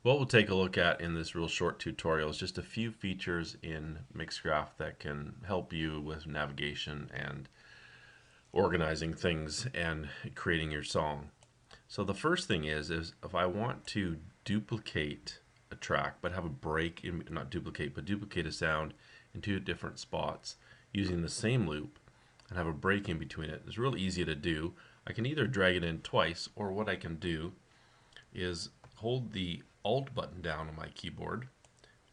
What we'll take a look at in this real short tutorial is just a few features in Mixcraft that can help you with navigation and organizing things and creating your song. So the first thing is if I want to duplicate a track but have a break in, not duplicate, but duplicate a sound in two different spots using the same loop and have a break in between it, it's real easy to do. I can either drag it in twice, or what I can do is hold the Alt button down on my keyboard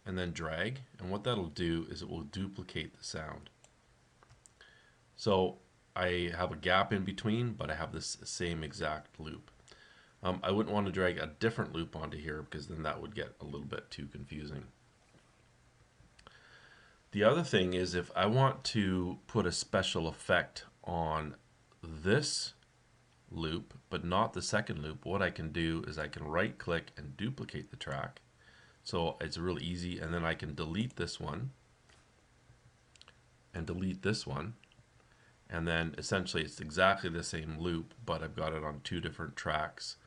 and then drag, and what that'll do is it will duplicate the sound. So I have a gap in between, but I have this same exact loop. I wouldn't want to drag a different loop onto here because then that would get a little bit too confusing. The other thing is if I want to put a special effect on this loop but not the second loop, what I can do is I can right click and duplicate the track. So it's really easy, and then I can delete this one and delete this one, and then essentially it's exactly the same loop, but I've got it on two different tracks,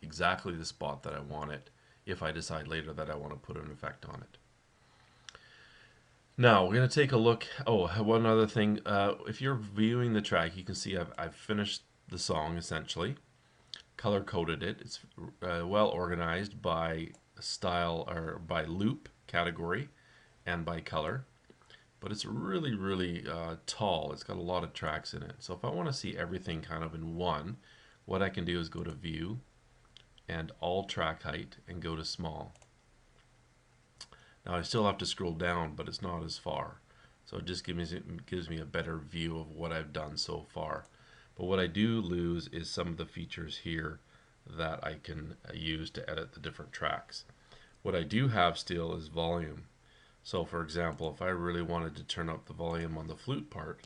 exactly the spot that I want it, if I decide later that I want to put an effect on it. Now we're going to take a look. Oh, one other thing. If you're viewing the track, you can see I've finished the song essentially, color coded it. It's well organized by style, or by loop category and by color, but it's really tall. It's got a lot of tracks in it. So if I want to see everything kind of in one, what I can do is go to view and all track height and go to small. Now I still have to scroll down, but it's not as far. So it just gives me a better view of what I've done so far. But what I do lose is some of the features here that I can use to edit the different tracks. What I do have still is volume. So for example, if I really wanted to turn up the volume on the flute part,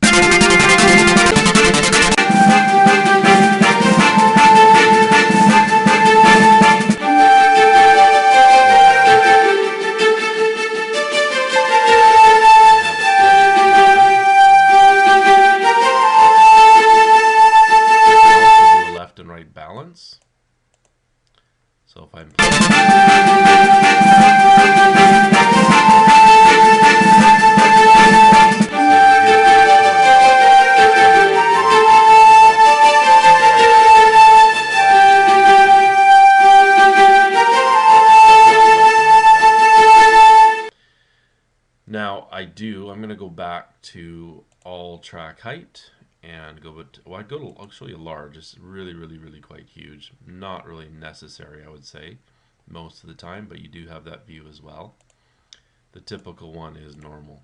balance. So if I'm now I'm going to go back to all track height and go to, well, I'll show you large. It's really quite huge. Not really necessary, I would say, most of the time, but you do have that view as well. The typical one is normal.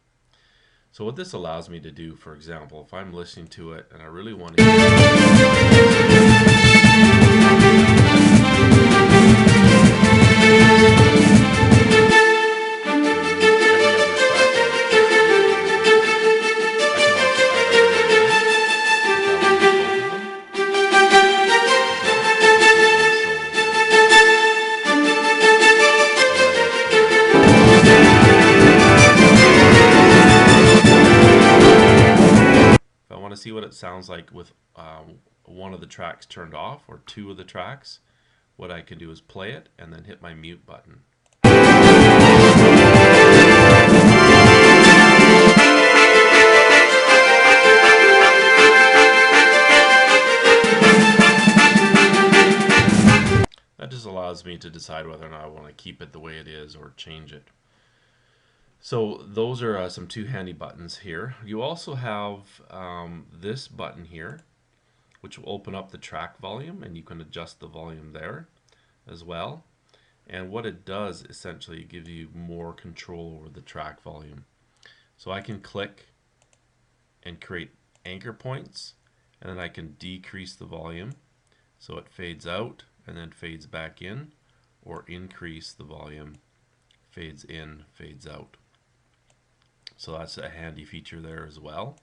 So what this allows me to do, for example, if I'm listening to it and I really want to see what it sounds like with one of the tracks turned off, or two of the tracks, what I can do is play it and then hit my mute button. That just allows me to decide whether or not I want to keep it the way it is or change it. So those are some two handy buttons here. You also have this button here, which will open up the track volume, and you can adjust the volume there as well. And what it does essentially gives you more control over the track volume. So I can click and create anchor points, and then I can decrease the volume so it fades out and then fades back in, or increase the volume, fades in, fades out. So that's a handy feature there as well.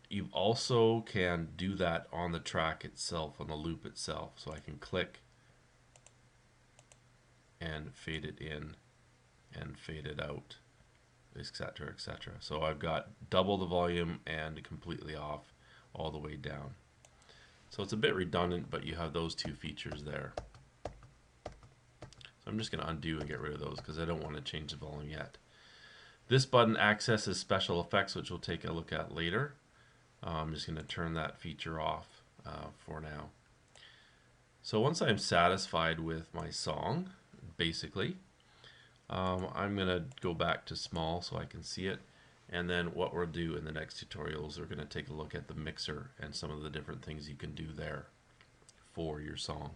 You also can do that on the track itself, on the loop itself. So I can click and fade it in and fade it out, etc., etc. So I've got double the volume and completely off all the way down. So it's a bit redundant, but you have those two features there. I'm just going to undo and get rid of those because I don't want to change the volume yet. This button accesses special effects, which we'll take a look at later. I'm just going to turn that feature off for now. So once I'm satisfied with my song, basically, I'm going to go back to small so I can see it. And then what we'll do in the next tutorials, we're going to take a look at the mixer and some of the different things you can do there for your song.